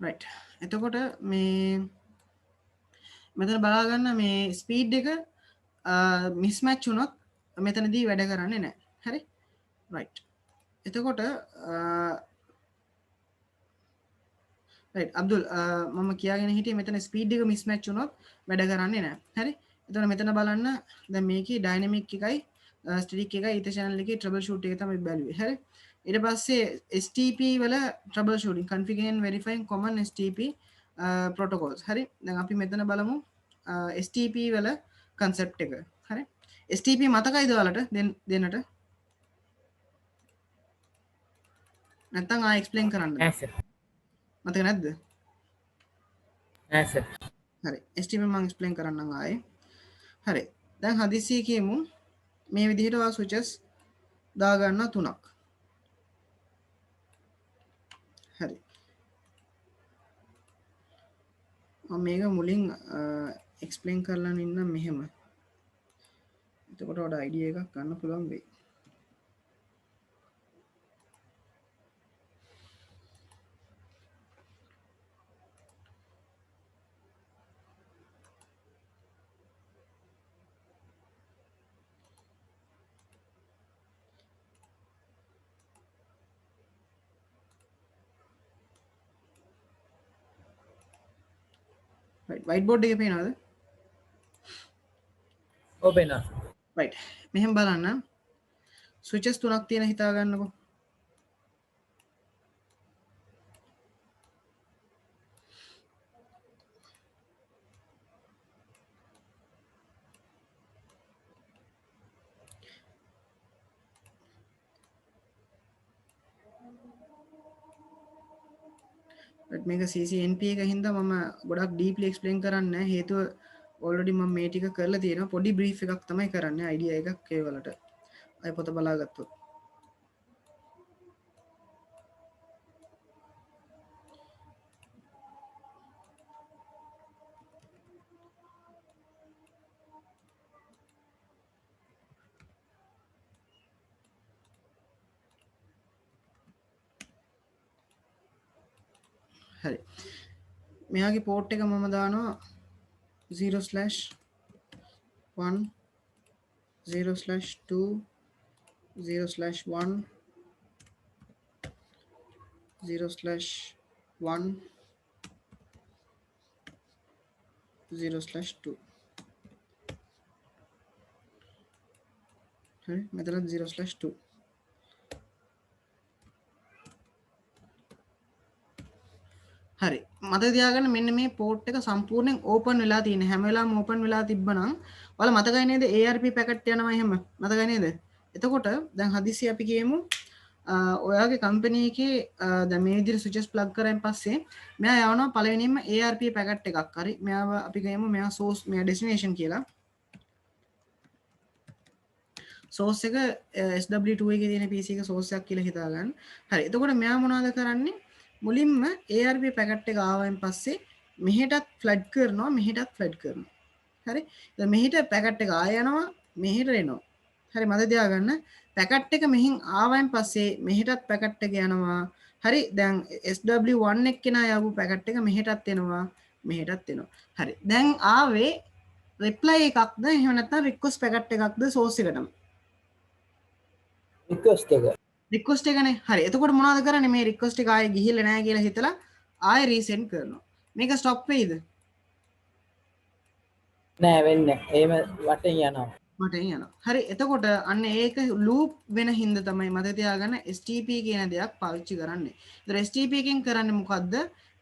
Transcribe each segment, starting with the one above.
right එතකොට මේ මෙතන බලා ගන්න මේ ස්පීඩ් එක මිස්මැච් වුණොත් මෙතනදී වැඩ කරන්නේ නැහැ හරි right එතකොට right අබ්දුල් මම කියාගෙන හිටියේ මෙතන ස්පීඩ් එක මිස්මැච් වුණොත් වැඩ කරන්නේ නැහැ හරි එතකොට මෙතන බලන්න දැන් මේකේ ඩයිනමික් එකයි ස්ටැටික් එකයි ඊට channel එකේ trouble shoot එක තමයි බැලුවේ හරි ඊට පස්සේ STP වල trouble shooting configuring and verifying common STP protocols හරි දැන් අපි මෙතන බලමු STP වල concept එක හරි STP මතකයිද ඔයාලට දෙන්නට නැත්නම් ආයෙ explain කරන්නද මතක නැද්ද හරි STP මම explain කරන්නම් ආයෙ හරි දැන් හදිස්සිය කියමු මේ විදිහට ඔයා switches දා ගන්න තුනක් හරි මම මේක මුලින් explain කරලා ඉන්න මෙහෙම එතකොට ඔයාලට idea එකක් ගන්න පුළුවන් වෙයි white board එකේ පේනවද ඔව් පේනවා right මෙහෙම බලන්න switches තුනක් තියෙන හිතා ගන්නකො මේක CCNP එක හින්දා මම ගොඩක් ඩීප්ලි එක්ස්ප්ලেইন කරන්නේ නැහැ හේතුව ඔල්රෙඩි මම මේ ටික කරලා තියෙනවා පොඩි බ්‍රීෆ් එකක් තමයි කරන්නේ අයිඩියා එකක් ඒ වලට අය පොත බලාගත්තොත් හරි මෙයාගේ පෝට් එක මම දානවා 0/1 0/2 0/1 0/1 0/2 හරි මෙතන 0/2 හරි මතක තියාගන්න මෙන්න මේ පෝට් එක සම්පූර්ණයෙන් ඕපන් වෙලා තියෙන හැම වෙලාවෙම ඕපන් වෙලා තිබ්බනම් ඔයාලා මතකයි නේද ARP පැකට් යනවා එහෙම මතකයි නේද එතකොට දැන් හදිස්සිය අපි කියමු ඔයාගේ කම්පැනි එකේ දැන් මේ විදිහට ස්විචස් ප්ලග් කරායින් පස්සේ මෙයා යවනවා පළවෙනියෙන්ම ARP පැකට් එකක් හරි මෙයාව අපි කියමු මෙයා සෝස් මෙයා ඩෙස්ටිනේෂන් කියලා සෝස් එක SW2 එකේ තියෙන PC එක සෝස් එකක් කියලා හිතා ගන්න හරි එතකොට මෙයා මොනවද කරන්නේ මුලින්ම ARP පැකට් එක ආවයින් පස්සේ මෙහෙටත් ෆ්ලඩ් කරනවා මෙහෙටත් ෆ්ලඩ් කරනවා හරි දැන් මෙහෙට පැකට් එක ආය යනවා මෙහෙට එනවා හරි මතක තියාගන්න පැකට් එක මෙහින් ආවයින් පස්සේ මෙහෙටත් පැකට් එක යනවා හරි දැන් SW1 එක්කෙනා යවපු පැකට් එක මෙහෙටත් එනවා මෙහෙටත් එනවා හරි දැන් ආවේ රිප්ලයි එකක්ද එහෙම නැත්නම් රික්වෙස්ට් පැකට් එකක්ද සෝස් එකටම රික්වෙස්ට් එකනේ හරි එතකොට මොනවද කරන්නේ මේ රික්වෙස්ට් එක ආයේ ගිහිල්ලා නැහැ කියලා හිතලා ආයේ රීසෙන්ඩ් කරනවා මේක ස්ටොප් වෙයිද නෑ වෙන්නේ එහෙම වටෙන් යනවා යනවා හරි එතකොට අන්න ඒක ලූප් වෙන හින්දා තමයි මතක තියාගන්න STP කියන දෙයක් පාවිච්චි කරන්නේ. ඒතර STP එකෙන් කරන්නේ මොකද්ද?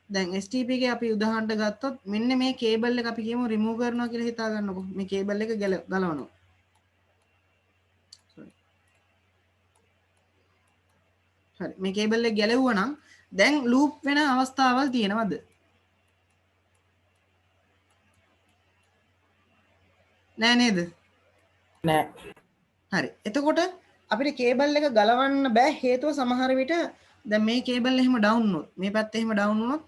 දැන් STP එකේ අපි උදාහරණයක් ගත්තොත් මෙන්න මේ කේබල් එක අපි කියමු රිමූව් කරනවා කියලා හිතා ගන්නකො. මේ කේබල් එක ගලවනවා. හරි මේ කේබල් එක ගැලවුවා නම් දැන් ලූප් වෙන අවස්ථාවල් තියෙනවද? නෑ නේද? නෑ හරි එතකොට අපිට කේබල් එක ගලවන්න බෑ හේතුව සමහර විට දැන් මේ කේබල් එහෙම ඩවුන් වුණොත් මේ පැත්තේ එහෙම ඩවුන් වුණොත්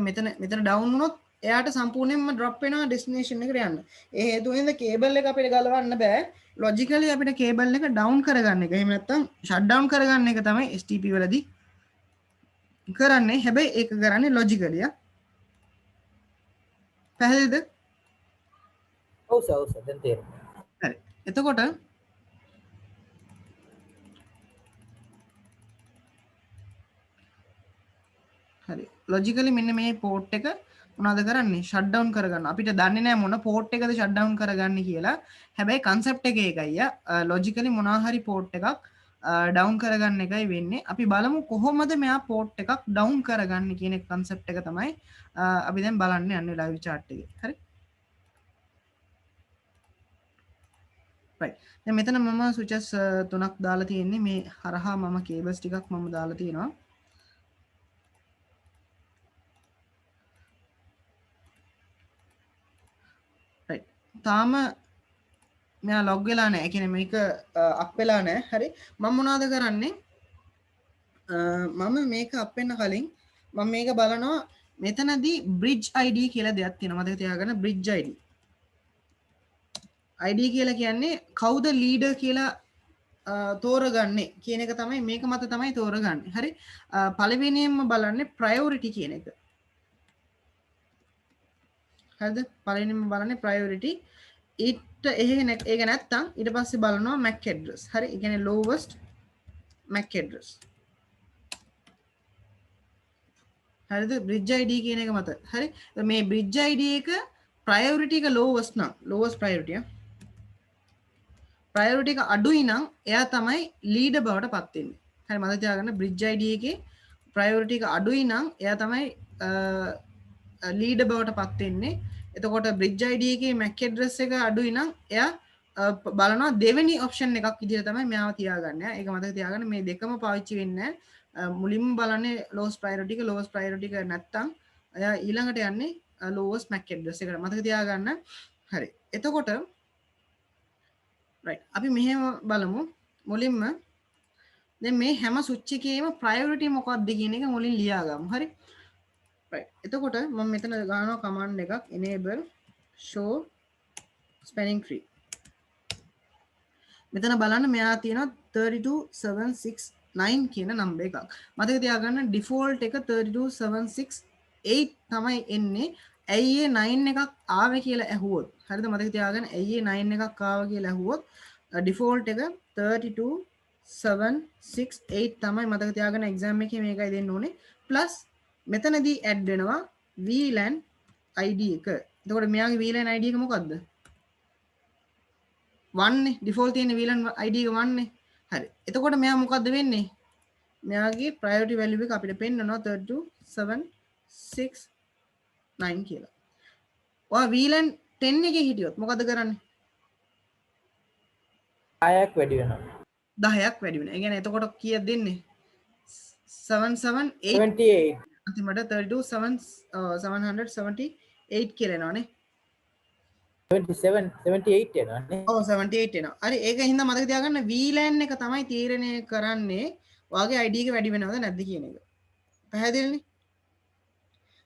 මෙතන ඩවුන් වුණොත් එයාට සම්පූර්ණයෙන්ම ඩ්‍රොප් වෙනවා ඩෙස්ටිනේෂන් එකට යන්න. ඒ හේතුව හින්දා කේබල් එක අපිට ගලවන්න බෑ. ලොජිකලි අපිට කේබල් එක ඩවුන් කරගන්න එක. එහෙම නැත්නම් ෂට් ඩවුන් කරගන්න එක තමයි STP වලදී කරන්නේ හැබැයි ඒක කරන්නේ ලොජිකලිය පැහැදිලිද ඔව් සර් ඔව් සර් දැන් තේරෙනවා. හරි එතකොට හරි ලොජිකලි මෙන්න මේ පෝට් එක මොනවද කරන්නේ ෂට් ඩවුන් කරගන්න අපිට දන්නේ නැහැ මොන පෝට් එකද ෂට් ඩවුන් කරගන්නේ කියලා හැබැයි කන්සෙප්ට් එක ඒකයි ලොජිකලි මොනවා හරි පෝට් එකක් ඩවුන් කරගන්න එකයි වෙන්නේ අපි බලමු කොහොමද මෙයා පෝට් එකක් ඩවුන් කරගන්නේ කියන කන්සෙප්ට් එක තමයි අපි දැන් බලන්න යන්නේ ලයිව් chart එකේ හරි right දැන් මෙතන මම ස්විචස් තුනක් දාලා තියෙන්නේ මේ හරහා මම කේබල්ස් ටිකක් මම දාලා තියෙනවා right තාම මෙයා ලොග් වෙලා නැහැ. ඒ කියන්නේ මේක අප් වෙලා නැහැ. හරි. මම මොනවද කරන්නේ? මම මේක අප් වෙන්න කලින් මම මේක බලනවා මෙතනදී bridge ID කියලා දෙයක් තියෙනවා. මතක තියාගන්න bridge ID. ID කියලා කියන්නේ කවුද leader කියලා තෝරගන්නේ කියන එක තමයි මේක මත තමයි තෝරගන්නේ. හරි. පළවෙනියෙන්ම බලන්නේ priority කියන එක. හරිද? පළවෙනියෙන්ම බලන්නේ priority ඊට ඒක නැත්තම් ඊට පස්සේ බලනවා MAC address. හරි. ඒ කියන්නේ lowest MAC address. හරිද? bridge ID කියන එක මත. හරි. මේ bridge ID එක priority එක lowest නම් lowest priority priority එක අඩුයි නම් එයා තමයි leader බවට පත් වෙන්නේ. හරි මතක තියාගන්න bridge ID එකේ priority එක අඩුයි නම් එයා තමයි leader බවට පත් වෙන්නේ. එතකොට bridge ID එකේ MAC address එක අඩුයි නම් එයා බලනවා දෙවෙනි option එකක් විදිහට තමයි මෙයාව තියාගන්නේ. ඒක මතක තියාගන්න මේ දෙකම පාවිච්චි වෙන්නේ මුලින්ම බලන්නේ lowest priority එක නැත්තම් එයා ඊළඟට යන්නේ lowest MAC address එකට. මතක තියාගන්න. හරි. එතකොට right අපි මෙහෙම බලමු. මුලින්ම දැන් මේ හැම ස්විච් එකේම priority මොකක්ද කියන එක මුලින් ලියාගමු. හරි. right එතකොට මම මෙතන ගන්නවා command එකක් enable show spanning tree මෙතන බලන්න මෙයා තියෙනවා 32769 කියන නම්බර් එකක් මතක තියාගන්න default එක 32768 තමයි එන්නේ ඇයි ඒ 9 එකක් ආවේ කියලා ඇහුවොත් හරිද මතක තියාගන්න ඇයි ඒ 9 එකක් ආවා කියලා ඇහුවොත් default එක 32768 තමයි මතක තියාගන්න exam එකේ මේකයි දෙන්න ඕනේ plus මෙතනදී ඇඩ් වෙනවා VLAN ID එක. එතකොට මෙයාගේ VLAN ID එක මොකද්ද? 1 නේ. default තියෙන VLAN ID එක 1 නේ. හරි. එතකොට මෙයා මොකද්ද වෙන්නේ? මෙයාගේ priority value එක අපිට පෙන්නනවා 32769 කියලා. ඔයා VLAN 10 එකේ හිටියොත් මොකද කරන්නේ? 10ක් වැඩි වෙනවා. 10ක් වැඩි වෙනවා. ඒ කියන්නේ එතකොට කීයක් දෙන්නේ? 778 78 අන්තිමට 32778 කියලා එනවානේ 78 එනවානේ. ඔව් 78 එනවා. හරි ඒක හින්දා මතක තියාගන්න VLAN එක තමයි තීරණය කරන්නේ ඔයාගේ ID එක වැඩි වෙනවද නැද්ද කියන එක. පැහැදිලිනේ?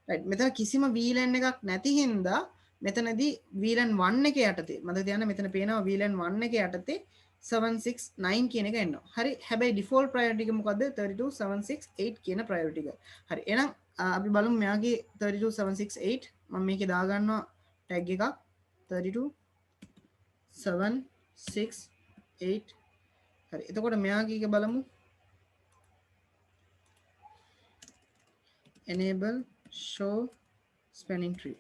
right මෙතන කිසිම VLAN එකක් නැති හින්දා මෙතනදී VLAN 1 එක යටතේ මතක තියාගන්න මෙතන පේනවා VLAN 1 එක යටතේ 769 කියන එක එනවා. හරි. හැබැයි default priority එක මොකද්ද? 32768 කියන priority එක. හරි. එහෙනම් අපි බලමු මෙයාගේ 32768 මම මේකේ දා ගන්නවා tag එකක් 32768 හරි. එතකොට මෙයාගේ එක බලමු. enable show spanning tree.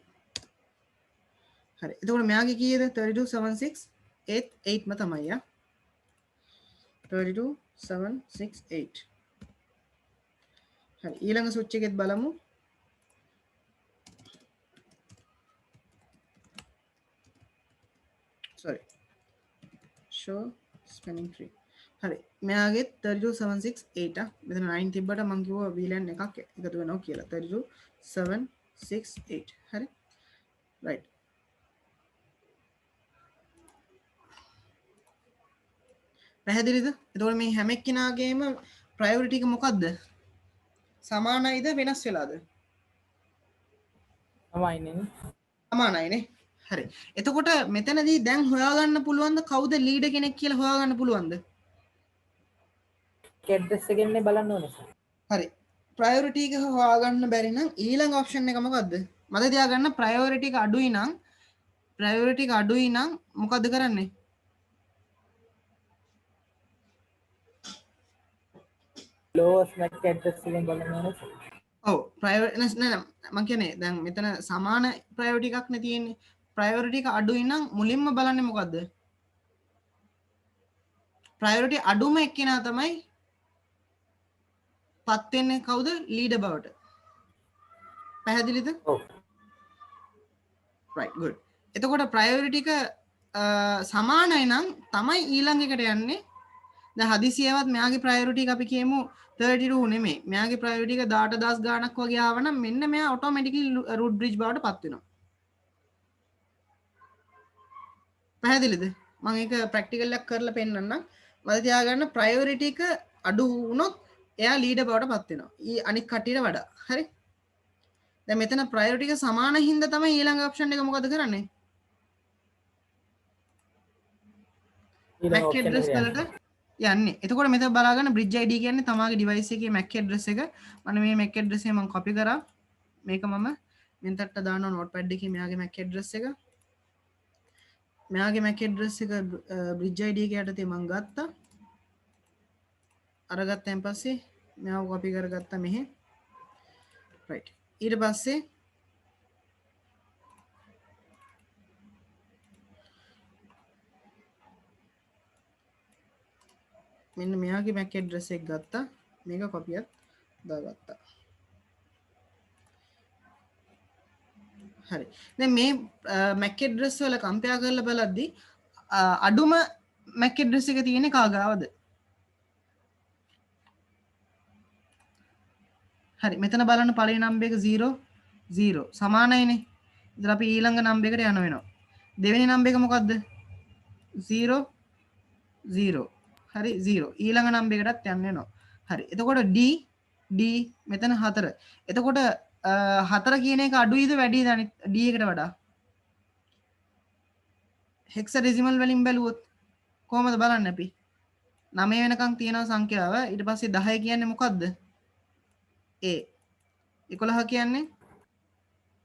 හරි. එතකොට මෙයාගේ කීයද? 32768 ම තමයි යා. 32768 හරි ඊළඟ ස්විච් එකෙත් බලමු sorry show spanning tree හරි මෙයාගේ 32768 මෙතන 9 තිබ්බට මම කිව්වා VLAN එකක් එකතු වෙනවා කියලා 32768 හරි right පැහැදිලිද? එතකොට මේ හැම එක්කිනාගේම ප්‍රයොරිටි එක මොකද්ද? සමානයිද වෙනස් වෙලාද? සමානයිනේ. සමානයිනේ. හරි. එතකොට මෙතනදී දැන් හොයාගන්න පුළුවන්ද කවුද ලීඩර් කෙනෙක් කියලා හොයාගන්න පුළුවන්ද? ඇඩ්‍රස් එකෙන්නේ බලන්න ඕනේ. හරි. ප්‍රයොරිටි එක හොයාගන්න බැරි නම් ඊළඟ ඔප්ෂන් එක මොකද්ද? මතක තියාගන්න ප්‍රයොරිටි එක අඩුයි නම් මොකද්ද කරන්නේ? lowest MAC address එකෙන් බලනවා නේද? ඔව් ප්‍රයොරිටි නෑ මම කියන්නේ දැන් මෙතන සමාන ප්‍රයොරිටි එකක් නේ තියෙන්නේ. ප්‍රයොරිටි එක අඩුයි නම් මුලින්ම බලන්නේ මොකද්ද? ප්‍රයොරිටි අඩුම එක්කෙනා තමයි පත් වෙන්නේ කවුද? ලීඩර් බවට. පැහැදිලිද? ඔව්. right good. එතකොට ප්‍රයොරිටි එක සමානයි නම් තමයි ඊළඟ එකට යන්නේ. දැන් හදිසියවත් මෙයාගේ ප්‍රයොරිටි එක අපි කියමු 32 නෙමෙයි. මෙයාගේ ප්‍රයොරිටි එක 18000 ගාණක් වගේ ආවනම් මෙන්න මෙයා ඔටෝමැටිකලි රූට් බ්‍රිජ් බවට පත් වෙනවා. පැහැදිලිද? මම ඒක ප්‍රැක්ටිකල් එකක් කරලා පෙන්නන්නම්. මම තියාගන්න ප්‍රයොරිටි එක අඩු වුණොත් එයා ලීඩර් බවට පත් වෙනවා. ඊ අනික් කටියට වඩා. හරි? දැන් මෙතන ප්‍රයොරිටි එක සමාන හින්දා තමයි ඊළඟ ඔප්ෂන් එක මොකද කරන්නේ? ඊළඟ MAC option address එකට වලට යන්න. යන්නේ. එතකොට මෙතන බලාගන්න bridge ID කියන්නේ තමාගේ device එකේ MAC address එක. මම මේ MAC address එක මම copy කරා. මේක මම මෙන්ටට දානවා notepad එකේ මෙයාගේ MAC address එක. මෙයාගේ MAC address එක bridge ID එක යටතේ මම ගත්තා. අරගත්තෙන් පස්සේ මෙයාව copy කරගත්තා මෙහෙ. right. ඊට පස්සේ මෙන්න මෙයාගේ MAC address එක ගත්තා. මේක copy එකක් දාගත්තා. හරි. දැන් මේ MAC address වල compare කරලා බලද්දි අඩුම MAC address එක තියෙන්නේ කාගාවද? හරි. මෙතන බලන්න පළවෙනි නම්බර් එක 0 0 සමානයිනේ. ඉතින් අපි ඊළඟ නම්බර් එකට යන වෙනවා. දෙවෙනි නම්බර් එක මොකද්ද? 0 0 හරි 0 ඊළඟ නම්බර් එකටත් යන්න වෙනවා. හරි. එතකොට D මෙතන 4. එතකොට 4 කියන එක අඩුයිද වැඩිද අනිත් D එකට වඩා? හෙක්සාඩෙසිමල් වලින් බැලුවොත් කොහමද බලන්නේ අපි? 9 වෙනකන් තියෙන සංඛ්‍යාව ඊට පස්සේ 10 කියන්නේ මොකද්ද? A 11 කියන්නේ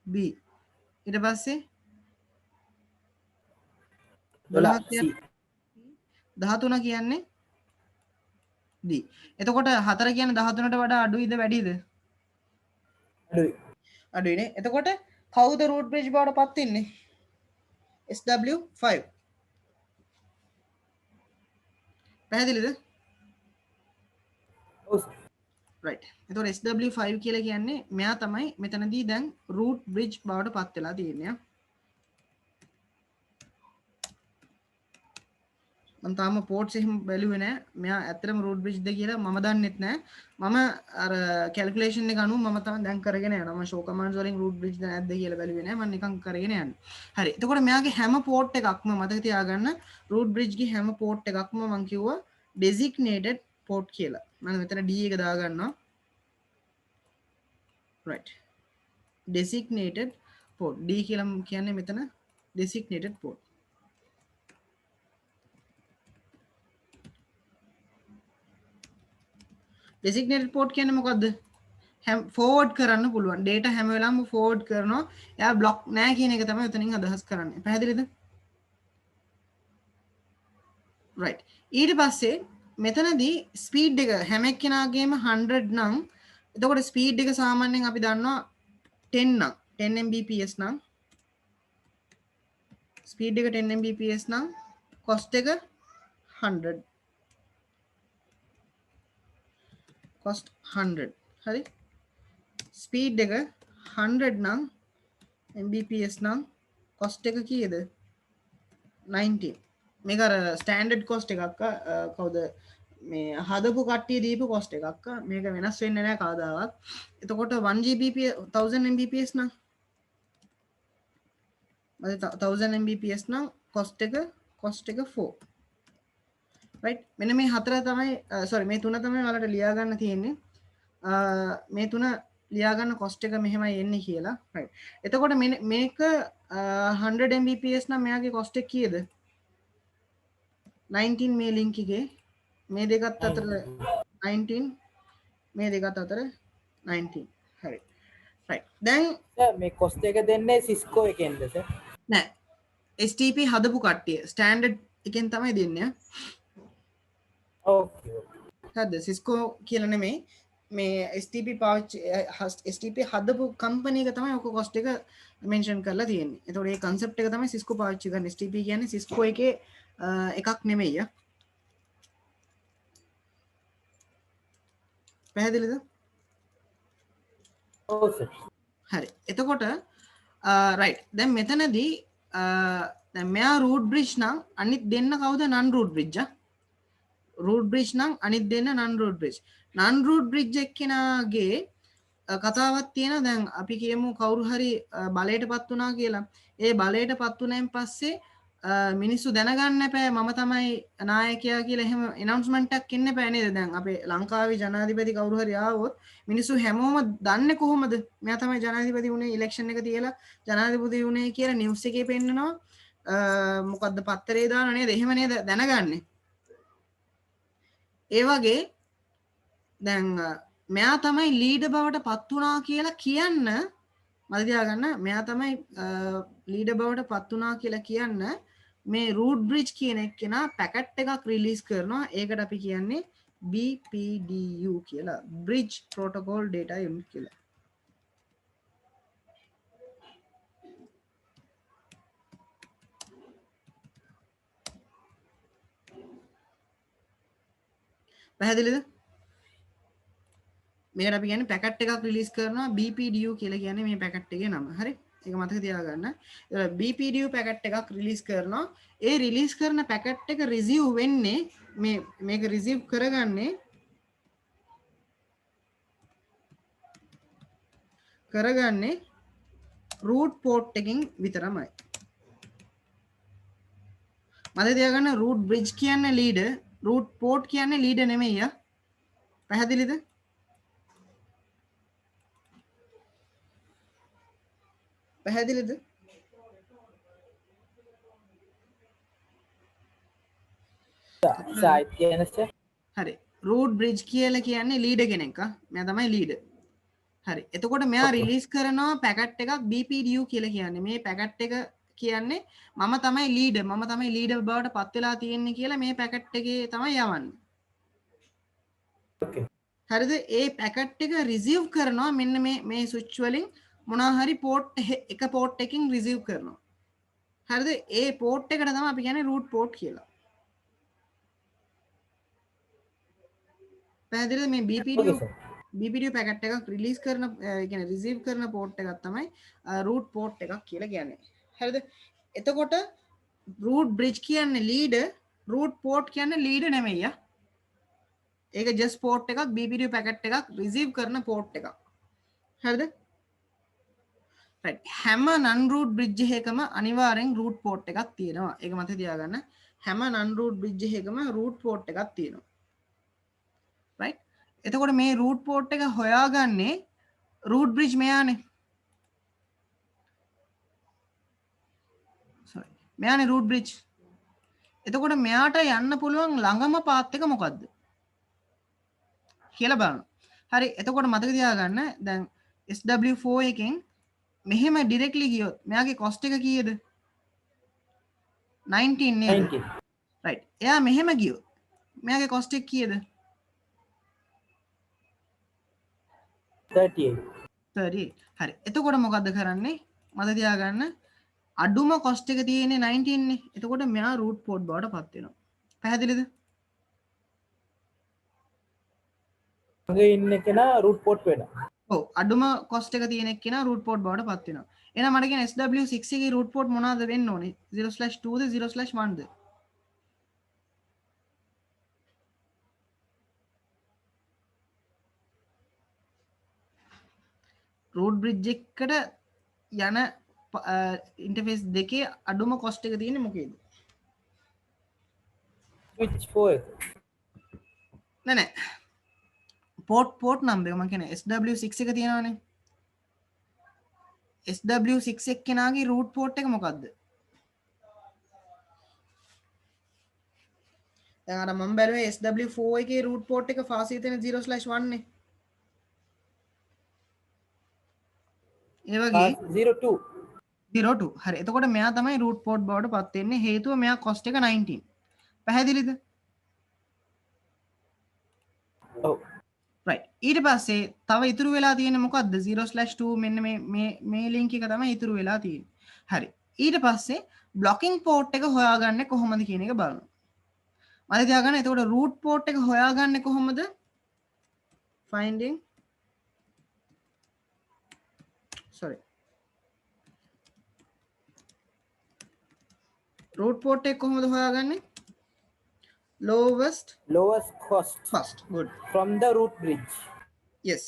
B ඊට පස්සේ 12 කියන්නේ 13 කියන්නේ D. එතකොට 4 කියන්නේ 13ට වඩා අඩුයිද වැඩිද? අඩුයි. අඩුයිනේ. එතකොට කවුද රූට් බ්‍රිජ් බවට පත් වෙන්නේ? SW5. පැහැදිලිද? ඔව් සර්. right. එතකොට SW5 කියලා කියන්නේ මෙයා තමයි මෙතනදී දැන් රූට් බ්‍රිජ් බවට පත් වෙලා තියෙන්නේ. මම තාම පෝට්ස් එහෙම බැලුවේ නෑ. මෙයා ඇත්තටම රූට් බ්‍රිජ්ද කියලා මම දන්නෙත් නෑ. මම අර කැල්කියුලේෂන් එක අනුව මම තමයි දැන් කරගෙන යනවා. මම ෂෝ කමාන්ඩ්ස් වලින් රූට් බ්‍රිජ්ද නැද්ද කියලා බැලුවේ නෑ. මම නිකන් කරගෙන යන්නේ. හරි. එතකොට මෙයාගේ හැම පෝට් එකක්ම මතක තියාගන්න රූට් බ්‍රිජ්ගේ හැම පෝට් එකක්ම මම කිව්වා designated port කියලා. මම මෙතන D එක දාගන්නවා. right. designated port D කියලා කියන්නේ මෙතන designated port. designated port කියන්නේ මොකද්ද? forward කරන්න පුළුවන්. data හැම වෙලාවෙම forward කරනවා. එයා block නෑ කියන එක තමයි උතනින් අදහස් කරන්නේ. පැහැදිලිද? right. ඊට පස්සේ මෙතනදී speed එක හැම එක්කෙනාගේම 100 නම් එතකොට speed එක සාමාන්‍යයෙන් අපි දන්නවා 10 නම් 10 Mbps නම් speed එක 10 Mbps නම් cost එක 100 cost 100 හරි speed එක 100 නම් Mbps නම් cost එක කීයද 19 මේක අර ස්ටෑන්ඩඩ් cost එකක් කවුද මේ හදපු කට්ටිය දීපු cost එකක් මේක වෙනස් වෙන්නේ නැහැ කවදාවත් එතකොට 1 Gbps 1000 Mbps නම් 1000 Mbps නම් cost එක 4 right මෙන්න මේ හතර තමයි sorry මේ තුන තමයි ඔයාලට ලියා ගන්න තියෙන්නේ මේ තුන ලියා ගන්න cost එක මෙහෙමයි එන්නේ කියලා right එතකොට මේක 100 Mbps නම් මෙයාගේ cost එක කීයද 19 මේ link එකේ මේ දෙකත් අතර 19 මේ දෙකත් අතර 19 හරි right දැන් මේ කොස්ට් එක දෙන්නේ සිස්කෝ එකෙන්ද සර්? නෑ STP හදපු කට්ටිය ස්ටෑන්ඩඩ් එකෙන් තමයි දෙන්නේ ඕකේ. හරිද සිස්කෝ කියලා නෙමෙයි මේ STP පාවිච්චි STP හදපු කම්පැනි එක තමයි ඔක කොස්ට් එක මෙන්ෂන් කරලා තියෙන්නේ. ඒතකොට මේ concept එක තමයි සිස්කෝ පාවිච්චි කරන්නේ. STP කියන්නේ සිස්කෝ එකේ එකක් නෙමෙයි පැහැදිලිද? ඔව් සර්. හරි. එතකොට රයිට්. දැන් මෙතනදී දැන් මෙයා රූට් බ්‍රිජ් නම් අනිත් දෙන්න කවුද නන් රූට් බ්‍රිජ් රූට් බ්‍රිජ් නම් අනිත් දෙන්න නන් රූට් බ්‍රිජ්. නන් රූට් බ්‍රිජ් එක්කෙනාගේ කතාවක් තියෙනවා. දැන් අපි කියමු කවුරු හරි බලයටපත් වුණා කියලා. ඒ බලයටපත් වුණාන් පස්සේ මිනිස්සු දැනගන්න එපා මම තමයි නායකයා කියලා එහෙම ඇනවුන්ස්මන්ට් එකක් එන්න එපා නේද? දැන් අපේ ලංකාවේ ජනාධිපති කවුරු හරි ආවොත් මිනිස්සු හැමෝම දන්නේ කොහොමද? මෙයා තමයි ජනාධිපති වුණේ ඉලෙක්ෂන් එක තියලා ජනාධිපති වුණේ කියලා නිවුස් එකේ පෙන්නනවා. මොකද්ද පත්තරේ දානවා නේද? එහෙම නේද දැනගන්නේ. ඒ වගේ දැන් මෙයා තමයි ලීඩර් බවට පත් වුණා කියලා කියන්න මතක තියාගන්න මෙයා තමයි ලීඩර් බවට පත් වුණා කියලා කියන්න මේ රූට් බ්‍රිජ් කියන එක්කෙනා පැකට් එකක් රිලීස් කරනවා. ඒකට අපි කියන්නේ BPDU කියලා. Bridge Protocol Data Unit කියලා. පැහැදිලිද? මේකට අපි කියන්නේ පැකට් එකක් රිලීස් කරනවා BPDU කියලා කියන්නේ මේ පැකට් එකේ නම. හරි? ඒක මතක තියාගන්න. BPDU පැකට් එකක් රිලීස් කරනවා. ඒ රිලීස් කරන පැකට් එක රිසීව් වෙන්නේ මේක රිසීව් කරගන්නේ root port එකකින් විතරමයි. මතක තියාගන්න root bridge කියන්නේ leader, root port කියන්නේ leader නෙමෙයි යා. පැහැදිලිද? පැහැදිලිද? සයිට් කියන සර්. හරි. root bridge කියලා කියන්නේ leader කෙනෙක් මෙයා තමයි leader. හරි. එතකොට මෙයා රිලීස් කරනවා පැකට් එකක් BPDU කියලා කියන්නේ. මේ පැකට් එක කියන්නේ මම තමයි ලීඩර්. මම තමයි ලීඩර් බවට පත් වෙලා තියෙන්නේ කියලා මේ පැකට් එකේ තමයි යවන්නේ. ඕකේ. හරිද? ඒ පැකට් එක රිසීව් කරනවා මෙන්න මේ ස්විච් වලින් මොනවා හරි පෝට් එක පෝට් එකකින් රිසීව් කරනවා. හරිද? ඒ පෝට් එකට තමයි අපි කියන්නේ root port කියලා. පැහැදිලිද? මේ BPDU පැකට් එකක් රිලීස් කරන කියන්නේ රිසීව් කරන පෝට් එකක් තමයි root port එකක් කියලා කියන්නේ. හරිද? එතකොට root bridge කියන්නේ leader, root port කියන්නේ leader නෙමෙයි යා. ඒක just port එකක් BPDU පැකට් එකක් රිසීව් කරන port එකක්. හරිද? right. හැම non root bridge එකකම අනිවාර්යෙන් root port එකක් තියෙනවා. ඒක මතක තියාගන්න. හැම non root bridge එකකම root port එකක් තියෙනවා. right? එතකොට මේ root port එක හොයාගන්නේ root bridge මෙයානේ. sorry. මෙයානේ root bridge. එතකොට මෙයාට යන්න පුළුවන් ළඟම පාත් එක මොකද්ද? කියලා බලන්න. හරි. එතකොට මතක තියාගන්න දැන් SW4 එකෙන් මෙහෙම ඩිරෙක්ට්ලි ගියොත් මෙයාගේ කොස්ට් එක කීයද? 19 නේද? 19. right. එයා මෙහෙම ගියොත් මෙයාගේ කොස්ට් එක කීයද? 38. 38. හරි. එතකොට මොකද්ද කරන්නේ? මතක තියාගන්න අඩුම කොස්ට් එක තියෙන්නේ 19 නේ. එතකොට මෙයා root port බවට පත් වෙනවා. පැහැදිලිද? ළඟ ඉන්න කෙනා root port වෙනවා. ඔව් අඩුම කොස්ට් එක තියෙන එක්කෙනා root port බවට පත් වෙනවා. එහෙනම් මට කියන SW6 එකේ root port මොනවද වෙන්න ඕනේ? 0/2ද 0/1ද? root bridge එකට යන ඉන්ටර්ෆේස් දෙකේ අඩුම කොස්ට් එක තියෙන්නේ මොකේද? switch 4 එක. නෑ port number එක මම කියන්නේ SW6 එක තියෙනවානේ. SW6 එක්කෙනාගේ root port එක මොකද්ද? දැන් අර මම බැලුවේ SW4 එකේ root port එක ෆාසිල් තියෙන 0/1 නේ. ඒ වගේ 02 02 හරි එතකොට මෙයා තමයි root port බවට පත් වෙන්නේ හේතුව මෙයා cost එක 19 පැහැදිලිද ඔව් right ඊට පස්සේ තව ඉතුරු වෙලා තියෙන්නේ මොකද්ද 0/2 මෙන්න මේ link එක තමයි ඉතුරු වෙලා තියෙන්නේ හරි ඊට පස්සේ blocking port එක හොයාගන්නේ කොහොමද කියන එක බලමු මම තියාගන්න එතකොට root port එක හොයාගන්නේ කොහොමද finding sorry root port එක කොහොමද හොයාගන්නේ lowest cost first good from the root bridge yes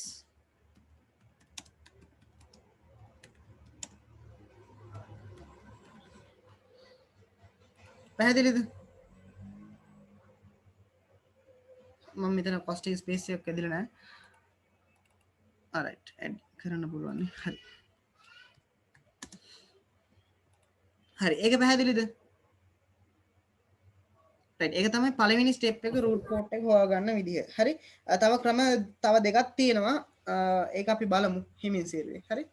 පැහැදිලිද මම මෙතන cost එක space එකක් ඇදලා නැහැ alright add කරන්න පුළුවන් නේ හරි හරි ඒක පැහැදිලිද right ඒක තමයි පළවෙනි step එක root port එක හොයාගන්න විදිය හරි තව ක්‍රම තව දෙකක් තියෙනවා ඒක අපි බලමු හිමින් සීරුවේ හරි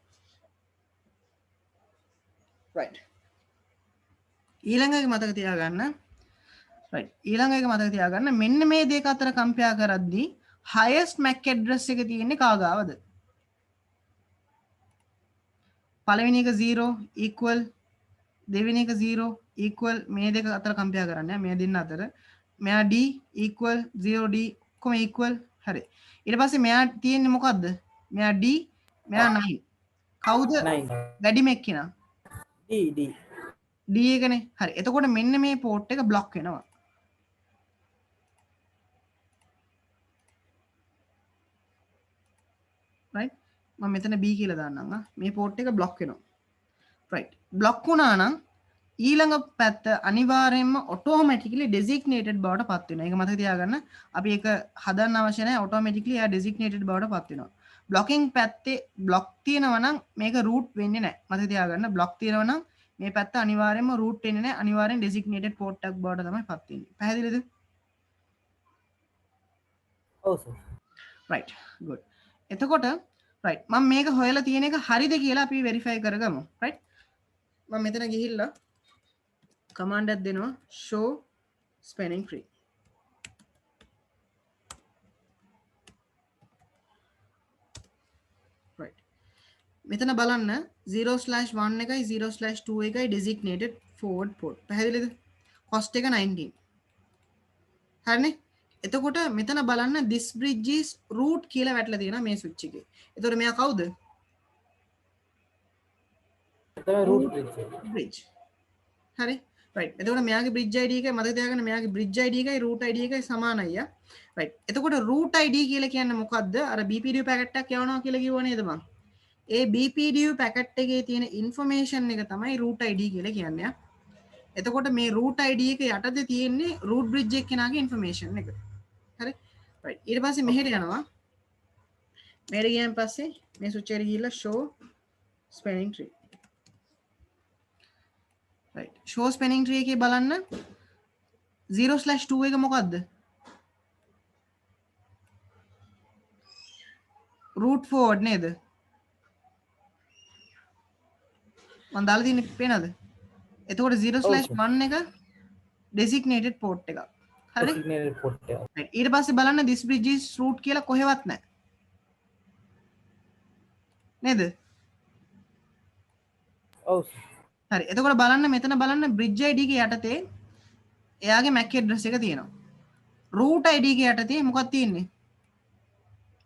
right ඊළඟ එක මතක තියාගන්න right ඊළඟ එක මතක තියාගන්න මෙන්න මේ දෙක අතර කම්පෙයාර් කරද්දී highest MAC address එක තියෙන්නේ කාගාවද පළවෙනි එක 0 equal දෙවෙනි එක 0 equal මේ දෙක අතර කම්පෙයාර් කරන්න මේ දෙන්න අතර මෙයා d equal 0 d කොහොම equal හරි ඊට පස්සේ මෙයා තියෙන්නේ මොකද්ද මෙයා d මෙයා 9 කවුද 9 වැඩිම එක්කිනා d d එකනේ හරි එතකොට මෙන්න මේ port එක block වෙනවා right මම මෙතන b කියලා දාන්නම් මේ port එක block වෙනවා right block වුණා නම් ඊළඟ පැත්ත අනිවාර්යයෙන්ම automatically designated බවට පත් වෙනවා. ඒක මතක තියාගන්න. අපි ඒක හදන්න අවශ්‍ය නැහැ. automatically එයා designated බවට පත් වෙනවා. blocking පැත්තේ block තියෙනවා නම් මේක root වෙන්නේ නැහැ. මතක තියාගන්න. block තියෙනවා නම් මේ පැත්ත අනිවාර්යයෙන්ම root වෙන්නේ නැහැ. අනිවාර්යෙන් designated port එකක් බවට තමයි පත් වෙන්නේ. පැහැදිලිද? ඔව් සර්. right good. එතකොට right මම මේක හොයලා තියෙන එක හරිද කියලා අපි verify කරගමු. right මම මෙතන ගිහිල්ලා command එකක් දෙනවා show spanning tree right මෙතන බලන්න 0/1 එකයි 0/2 එකයි designated forward port පැහැදිලිද cost එක 19 හරිනේ එතකොට මෙතන බලන්න this bridge is root කියලා වැටලා තියෙනවා මේ switch එකේ එතකොට මෙයා කවුද root bridge හරි right එතකොට මෙයාගේ bridge id එකයි මතක තියාගන්න මෙයාගේ bridge id එකයි root id එකයි සමානයි යා right එතකොට root id කියලා කියන්නේ මොකද්ද අර bpdu packet එකක් යවනවා කියලා කිව්ව නේද මං ඒ bpdu packet එකේ තියෙන information එක තමයි root id කියලා කියන්නේ යා එතකොට මේ root id එක යටතේ තියෙන්නේ root bridge එක කෙනාගේ information එක හරි right ඊට පස්සේ මෙහෙට යනවා මෙහෙට ගියන් පස්සේ මේ switch එකට ගිහිල්ලා show spanning tree right show spanning tree එකේ බලන්න 0/2 එක මොකද්ද root forward නේද මම දාලා තියෙන්නේ පේනද එතකොට 0/1 එක designated port එක හරි designated port එක right ඊට පස්සේ බලන්න this bridge is root කියලා කොහෙවත් නැහැ නේද ඔව් හරි එතකොට බලන්න මෙතන බලන්න bridge id එක යටතේ එයාගේ MAC address එක තියෙනවා root id එක යටතේ මොකක්ද තියෙන්නේ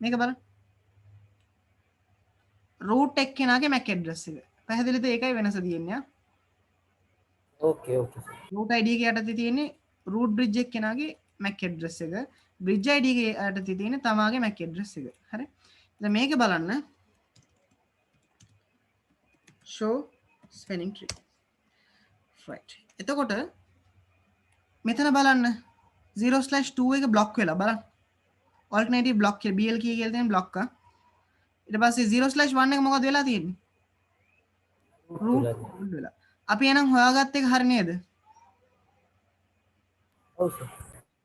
මේක බලන්න root එක කෙනාගේ MAC address එක පැහැදිලිද ඒකයි වෙනස තියෙන්නේ ඕකේ root id එක යටතේ තියෙන්නේ root bridge එක කෙනාගේ MAC address එක bridge id එක යටතේ තියෙන්නේ තමාගේ MAC address එක හරි දැන් මේක බලන්න show spanning tree right එතකොට මෙතන බලන්න 0/2 එක block වෙලා බලන්න alternative block කියලා bl key කියලා තියෙන block එක ඊට පස්සේ 0/1 එක මොකද වෙලා තියෙන්නේ root වෙලා අපි එහෙනම් හොයාගත්ත එක හරි නේද ඔව් සර්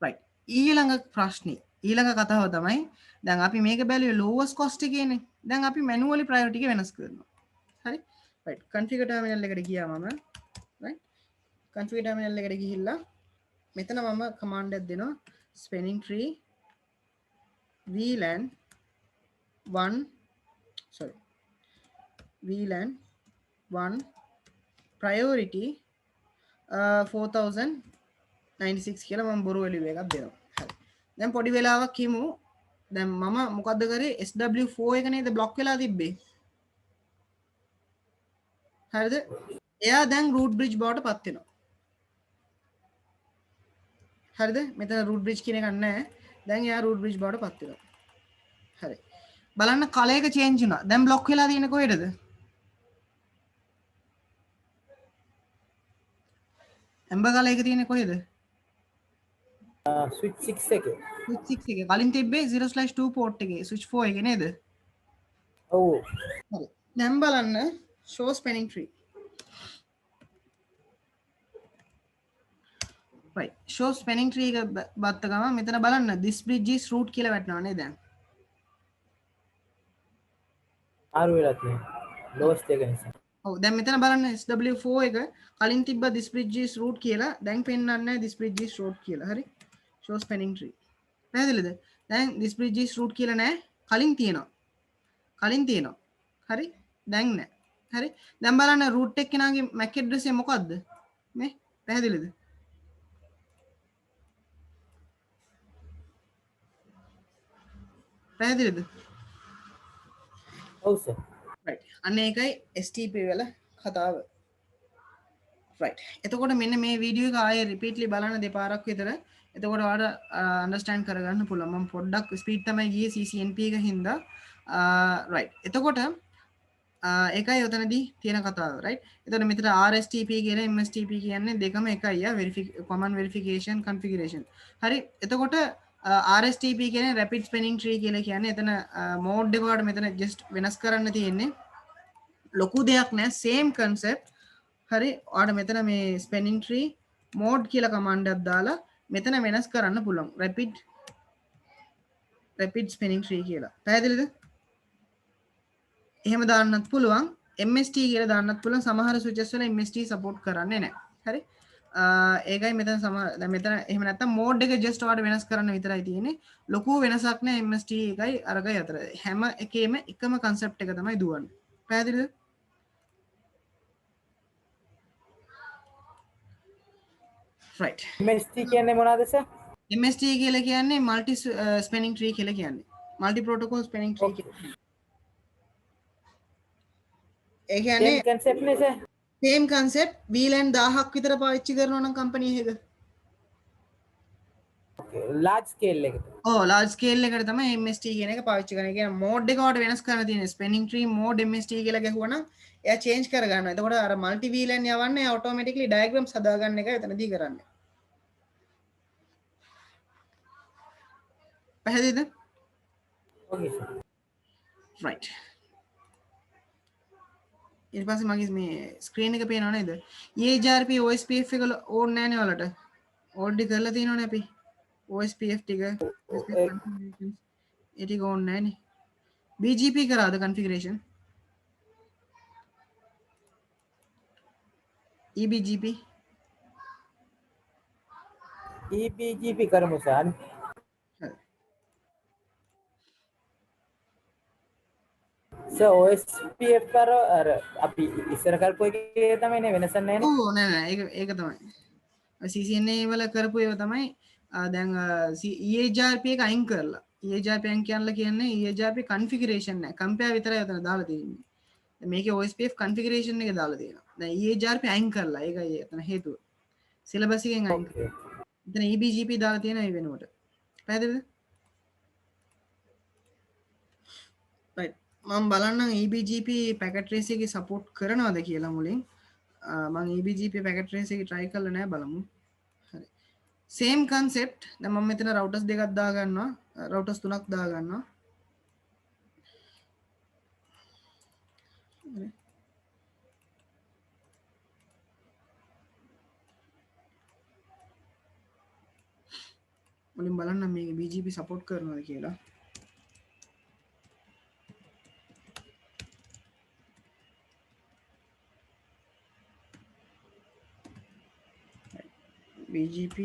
right ඊළඟ ප්‍රශ්නේ ඊළඟ කතාව තමයි දැන් අපි මේක බැලුවේ lowest cost එකේනේ දැන් අපි manually priority එක වෙනස් කරනවා හරි right configure terminal එකට ගියා මම right configure terminal එකට ගිහිල්ලා මෙතන මම command එකක් දෙනවා spanning tree VLAN 1 sorry VLAN 1 priority 4096 කියලා මම බොරු වැලියු එකක් දෙනවා. හරි. දැන් පොඩි වෙලාවක් හිමු. දැන් මම මොකද්ද කරේ SW4 එක නේද බ්ලොක් වෙලා තිබ්බේ. හරිද? එයා දැන් root bridge බවට පත් වෙනවා. හරිද? මෙතන root bridge කියන එකක් නැහැ. දැන් එයා root bridge බවට පත් වෙනවා. හරි. බලන්න කලයක change වුණා. දැන් බ්ලොක් වෙලා තියෙන්නේ කොහෙටද? Amber කලයක තියෙන්නේ කොහෙද? switch 6 එකේ. switch 6 එකේ. කලින් තිබ්බේ 0/2 port එකේ switch 4 එකේ නේද? ඔව්. හරි. දැන් බලන්න show spanning tree. right. show spanning tree එක බත්ත ගම මෙතන බලන්න this bridge is root කියලා වැටෙනවා නේද දැන්? ආරු වෙලා තියෙනවා. lowest එක නිසා. ඔව් දැන් මෙතන බලන්න SW4 එක කලින් තිබ්බ this bridge is root කියලා දැන් පෙන්වන්නේ this bridge is root කියලා. හරි. show spanning tree. පැහැදිලිද? දැන් this bridge is root කියලා නෑ. කලින් තියෙනවා. හරි. දැන් නෑ. හරි. දැන් බලන්න root එක කෙනාගේ MAC address එක මොකද්ද? මේ පැහැදිලිද? පැහැදිලිද? ඔව් සර්. right. අන්න ඒකයි STP වල කතාව. right. එතකොට මෙන්න මේ වීඩියෝ එක ආයෙ රිපීට්ලි බලන්න දෙපාරක් විතර. එතකොට ඔයාලට අන්ඩර්ස්ටෑන්ඩ් කරගන්න පුළුවන්. මම පොඩ්ඩක් ස්පීඩ් තමයි ගියේ CCNP එක හින්දා. right. එතකොට ඒකයි උතනදී තියෙන කතාව. right. එතකොට මෙතන RSTP කියන MSTP කියන්නේ දෙකම එකයි common verification configuration. හරි. එතකොට RSTP කියන්නේ rapid spanning tree කියලා කියන්නේ එතන mode එක වලට මෙතන just වෙනස් කරන්න තියෙන්නේ. ලොකු දෙයක් නෑ same concept. හරි. ඔයාලට මෙතන මේ spanning tree mode කියලා command එකක් දාලා මෙතන වෙනස් කරන්න පුළුවන්. rapid spanning tree කියලා. පැහැදිලිද? එහෙම දාන්නත් පුළුවන්. MST කියලා දාන්නත් පුළුවන්. සමහර switches වල MST support කරන්නේ නැහැ. හරි. ඒකයි මෙතන දැන් මෙතන එහෙම නැත්තම් mode එක just ඔයාලට වෙනස් කරන්න විතරයි තියෙන්නේ. ලොකු වෙනසක් නැහැ MST එකයි අරගයි අතර. හැම එකේම එකම concept එක තමයි දුවන්නේ. පැහැදිලිද? right. MST කියන්නේ මොනවද සර්? MST කියලා කියන්නේ multi spanning tree කියලා කියන්නේ. multi protocol spanning tree කියන්නේ. ඒ කියන්නේ same concept නේ සර්. same concept VLAN 1000ක් විතර පාවිච්චි කරනවා නම් කම්පැනි එකක. large scale එකට. ඔව් large scale එකට තමයි MST කියන එක පාවිච්චි කරන්නේ. ඒ කියන්නේ mode එක වට වෙනස් කරන්න තියෙන spanning tree mode MST කියලා ගැහුවා නම් එයා change කර ගන්නවා. එතකොට අර multi VLAN යවන්නේ automatically diagrams හදාගන්න එක එතනදී කරන්නේ. පැහැදිලිද? okay sir. right. ඊට පස්සේ මගේ මේ ස්ක්‍රීන් එක පේනව නේද? EHRP OSPF එක ඕන් නැහැ නේ ඔයාලට. ඕල්ඩි කරලා තියෙනවනේ අපි. OSPF ටික ඒ ටික ඕන් නැහැ නේ. BGP කරාද configuration? EBGP EBGP කරමු සර්. සර් OSPF කර අර අපි ඉස්සර කරපු එකේ තමයි නේ වෙනසක් නැහැ නේ. ඔව් නෑ ඒක තමයි. CCNA වල කරපු ඒවා තමයි දැන් EHRP එක අයින් කරලා. EHRP අයින් කියන්නේ EHRP configuration නෑ. compare විතරයි උතන දාලා තියෙන්නේ. මේකේ OSPF configuration එක දාලා තියෙනවා. දැන් EHRP අයින් කරලා. ඒකයි එතන හේතුව. සිලබස් එකෙන් අයින් කරලා. එතන EBGP දාලා තියෙනවා ඒ වෙනුවට. පැහැදිලිද? right. මම බලන්නම් EBGP packet trace එකේ support කරනවද කියලා මුලින්. මම EBGP packet trace එක try කරලා නැහැ බලමු. හරි. same concept. දැන් මම මෙතන routers දෙකක් දා ගන්නවා. routers තුනක් දා ගන්නවා. හරි. මුලින් බලන්න මේක BGP support කරනවද කියලා. BGP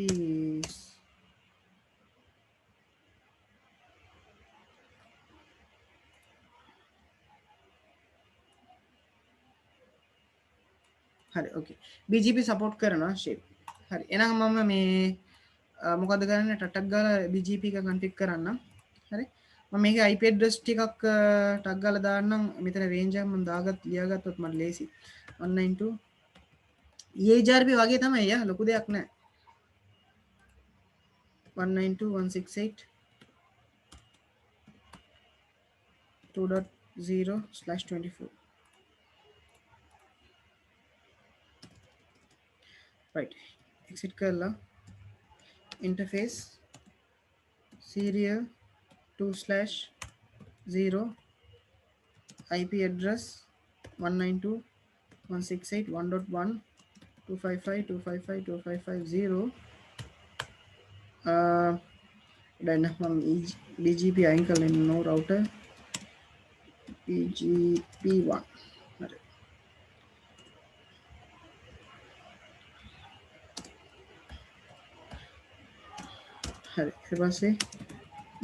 හරි ඕකේ BGP සපෝට් කරනවා ෂේප් හරි එහෙනම් මම මේ මොකද කරන්නේ ටටක් ගාලා BGP එක කන්ෆිග් කරන්න හරි මම මේකේ IP address ටිකක් ටක් ගාලා දාන්නම් මෙතන රේන්ජ් එක මම ලියාගත්තොත් මට ලේසි 192 EHRP වගේ තමයි යා ලොකු දෙයක් නෑ 192.168.2.0/24 right exit කරලා interface serial 2/0 IP address 192.168.1.1 255.255.255.0 dan BGP අයින් කරලා no router BGP1 හරි හරි ඊට පස්සේ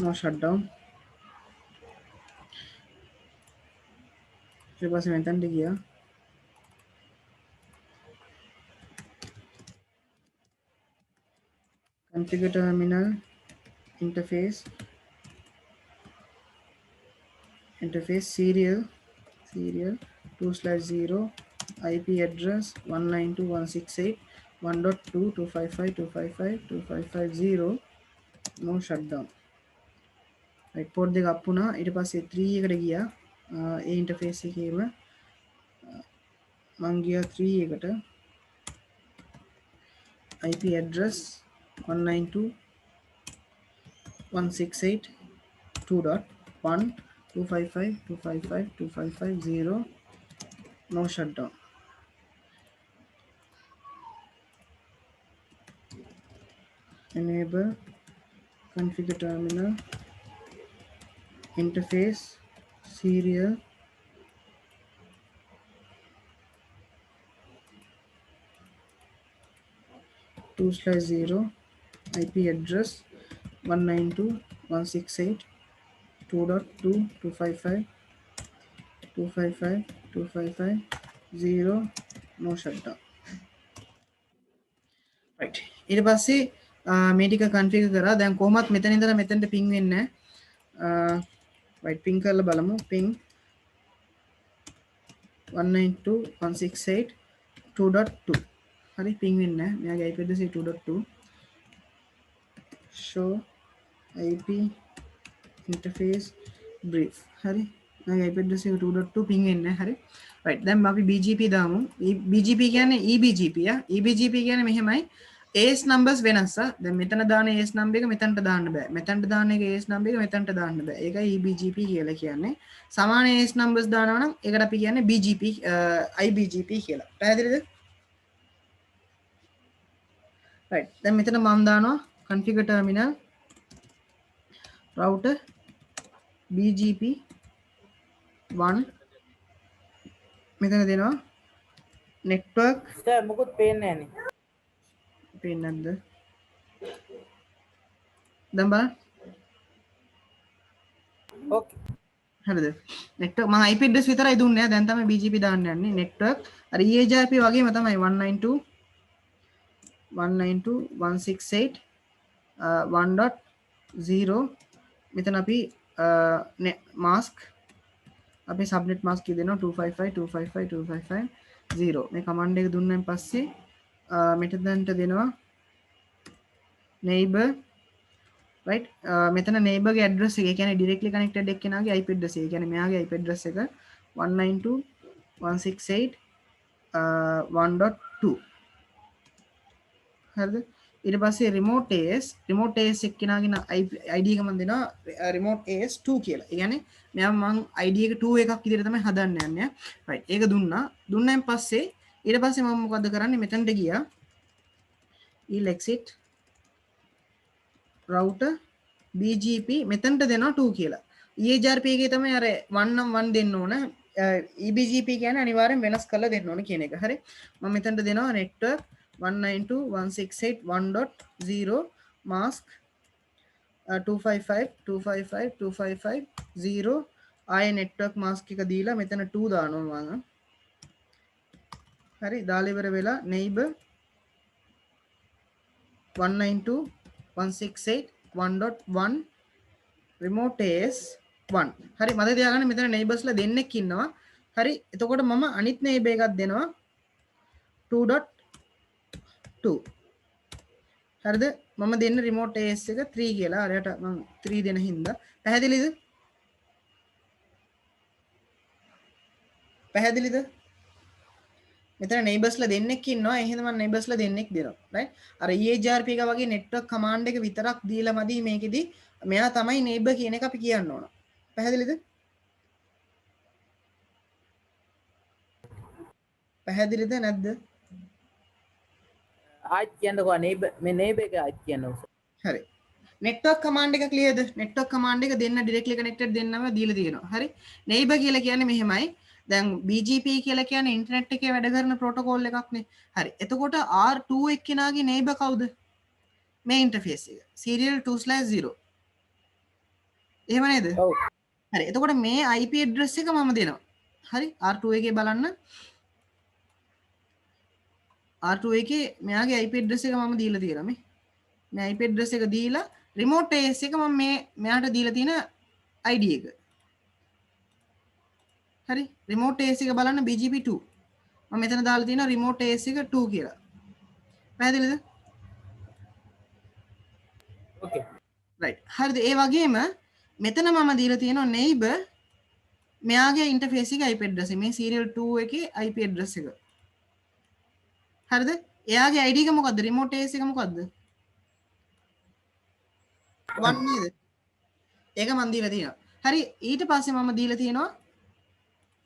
no shutdown ඊට පස්සේ මෙතනට ගියා configure terminal interface serial 2/0 IP address 192.168.1.2 255.255.255.0 no shutdown right port දෙක අප් වුණා ඊට පස්සේ 3 එකට ගියා ඒ interface එකේම මං ගියා 3 එකට IP address 192.168.2.1 255.255.255.0 no shutdown enable configure terminal interface serial 2/0 IP address 192.168.2.2 255.255.255.0 no shutdown right ඊට පස්සේ මේ ටික configure කරා දැන් කොහොමත් මෙතන ඉඳලා මෙතනට ping වෙන්නේ right ping කරලා බලමු ping 192.168.2.2 හරි ping වෙන්නේ නැහැ මෙයාගේ IP address 2.2 show IP interface brief හරි මගේ IP address 2.2 ping වෙන්නේ හරි right දැන් අපි BGP දාමු BGP කියන්නේ EBGP EBGP කියන්නේ මෙහෙමයි AS numbers වෙනස් දැන් මෙතන දාන AS number එක මෙතනට දාන්න බෑ මෙතනට දාන එක AS number එක මෙතනට දාන්න බෑ ඒකයි EBGP කියලා කියන්නේ සමාන AS numbers දානවා නම් ඒකට අපි කියන්නේ BGP IBGP කියලා පැහැදිලිද right දැන් මෙතන මම දානවා configure terminal router BGP1 මෙතන දෙනවා network සර් මොකුත් පේන්නේ නැහනේ පේන්නේ නැද්ද දැන් බලන්න ඕකේ හරිද network මම IP address විතරයි දුන්නේ දැන් තමයි BGP දාන්න යන්නේ network අර EHRP වගේම තමයි 192.168.1.0 මෙතන අපි mask අපි subnet mask දෙනවා 255.255.255.0 මේ command එක දුන්නාන් පස්සේ මෙතනට දෙනවා neighbor right මෙතන neighbor ගේ address එක කියන්නේ directly connected එක්කෙනාගේ IP address එක කියන්නේ මෙයාගේ IP address එක 192.168.1.2 හරිද ඊට පස්සේ remote AS එක්කෙනාගේ ID එක මම දෙනවා remote AS 2 කියලා. ඒ කියන්නේ මෙයා මම ID එක 2 එකක් විදිහට තමයි හදන්න යන්නේ. right ඒක දුන්නාන් පස්සේ ඊට පස්සේ මම මොකද කරන්නේ මෙතනට ගියා exit router BGP මෙතනට දෙනවා 2 කියලා. EHRP එකේ තමයි අර 1 නම් 1 දෙන්න ඕන. EBGP කියන්නේ අනිවාර්යෙන් වෙනස් කරලා දෙන්න ඕන කියන එක. හරි. මම මෙතනට දෙනවා network 192.168.1.0 mask 255.255.255.0 ආයේ network mask එක දීලා මෙතන 2 දානවා මම. හරි දාලා ඉවර වෙලා neighbor 192.168.1.1 remote as 1. හරි මතක තියාගන්න මෙතන neighborsලා දෙන්නෙක් ඉන්නවා. හරි එතකොට මම අනිත් neighbor එකක් දෙනවා 2.2. හරිද මම දෙන්න remote as එක 3 කියලා. හරියට මම 3 දෙන හින්දා පැහැදිලිද? පැහැදිලිද? මෙතන neighborsලා දෙන්නෙක් ඉන්නවා. එහෙනම් මම neighborsලා දෙන්නෙක් දෙනවා. right? අර EHRP එක වගේ network command එක විතරක් දීලා මදි මේකෙදි මෙයා තමයි neighbor කියන එක අපි කියන්න ඕන. පැහැදිලිද? පැහැදිලිද නැද්ද? ආයිත් කියන්නකෝ neighbor මේ neighbor එක ආයිත් කියන්නකෝ. හරි. network command එක clearද? network command එක දෙන්න directly connected දෙන්නම දීලා තියෙනවා. හරි. neighbor කියලා කියන්නේ මෙහෙමයි. දැන් BGP කියලා කියන්නේ ඉන්ටර්නෙට් එකේ වැඩ කරන ප්‍රොටෝකෝල් එකක් නේ. හරි. එතකොට R2 එක්කෙනාගේ neighbor කවුද? මේ ඉන්ටර්ෆේස් එක. serial 2/0. එහෙම නේද? ඔව්. හරි. එතකොට මේ IP address එක මම දෙනවා. හරි. R2 එකේ බලන්න. R2 එකේ මෙයාගේ IP address එක මම දීලා තියෙනවා මේ. මේ IP address එක දීලා remote AS එක මම මෙයාට දීලා තියෙන ID එක. හරි. remote AS එක බලන්න BGP2. මම මෙතන දාලා තියෙනවා remote AS එක 2 කියලා. පැහැදිලිද? Okay. right. හරිද? ඒ වගේම මෙතන මම දීලා තියෙනවා neighbor මෙයාගේ ඉන්ටර්ෆේස් එකේ IP address එක. මේ serial 2 එකේ IP address එක. හරිද? එයාගේ ID එක මොකද්ද? remote AS එක මොකද්ද? 1 නේද? ඒක මම දීලා තියෙනවා. හරි ඊට පස්සේ මම දීලා තියෙනවා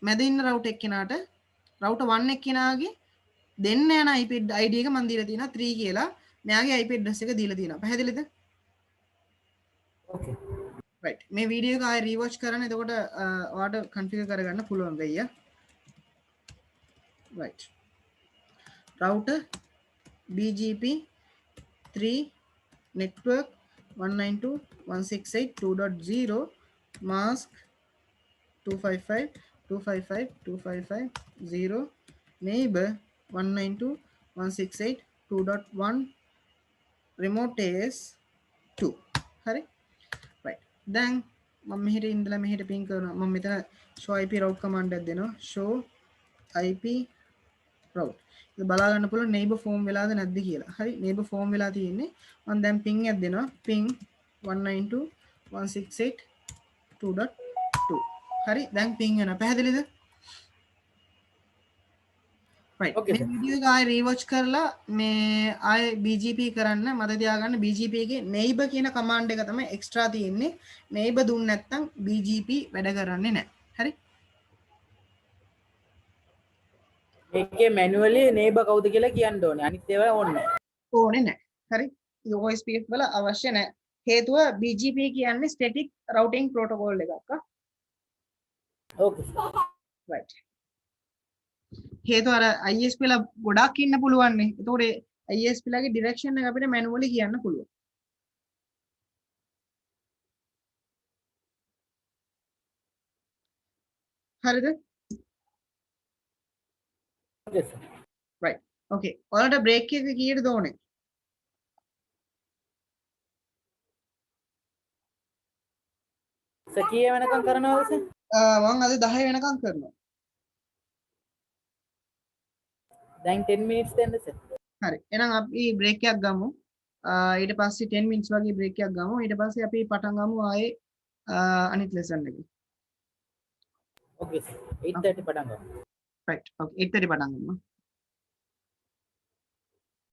මැද ඉන්න රවුටර් එක්කෙනාට රවුටර් 1 එක්කෙනාගේ දෙන්න යන IP ID එක මම දීලා තියෙනවා 3 කියලා. මෙයාගේ IP address එක දීලා තියෙනවා. පැහැදිලිද? Okay. right. මේ වීඩියෝ එක ආයෙ රීවොච් කරන්න. එතකොට ඔයාලට කන්ෆිගර් කරගන්න පුළුවන් වෙයි. right. router BGP 3 network 192.168.2.0 mask 255.255.255.0 neighbor 192.168.2.1 remote AS 2 හරි right දැන් මම මෙහෙට ඉඳලා මෙහෙට ping කරනවා මම මෙතන show IP route command එකක් දෙනවා show IP route ඒක බලා ගන්න පුළුවන් neighbor form වෙලාද නැද්ද කියලා හරි neighbor form වෙලා තියෙන්නේ මම දැන් ping එකක් දෙනවා ping 192.168.2.2 හරි දැන් ping වෙනවා පැහැදිලිද right Okay, මේ වීඩියෝ එක ආයෙ රීවොච් කරලා මේ ආයෙ BGP කරන්න මතක තියාගන්න BGP එකේ neighbor කියන command එක තමයි extra තියෙන්නේ neighbor දුන්න නැත්නම් BGP වැඩ කරන්නේ නැහැ හරි මේකේ manually neighbor කවුද කියලා කියන්න ඕනේ. අනිත් ඒවා ඕනේ නැහැ. ඕනේ නැහැ හරි OSPF වල අවශ්‍ය නැහැ හේතුව BGP කියන්නේ static routing protocol එකක් Okay. right හේතුව අර ISP ලා ගොඩක් ඉන්න පුළුවන් නේ ඒතකොට ISP ලාගේ direction එක අපිට manually කියන්න පුළුවන් හරිද Okay, sir. right okay ඔයාලට break එක කීයටද ඕනේ සර් කීය වෙනකම් කරනවද සර්? මම අද 10 වෙනකම් කරනවා දැන් 10 minutes දෙන්න සර්. හරි එහෙනම් අපි break එකක් ගමු ඊට පස්සේ 10 minutes වගේ break එකක් ගමු ඊට පස්සේ අපි පටන් ගමු ආයේ අනිත් lesson එක Okay, sir. 8:30 පටන් ගමු. right okay 8:30 පටන් ගමු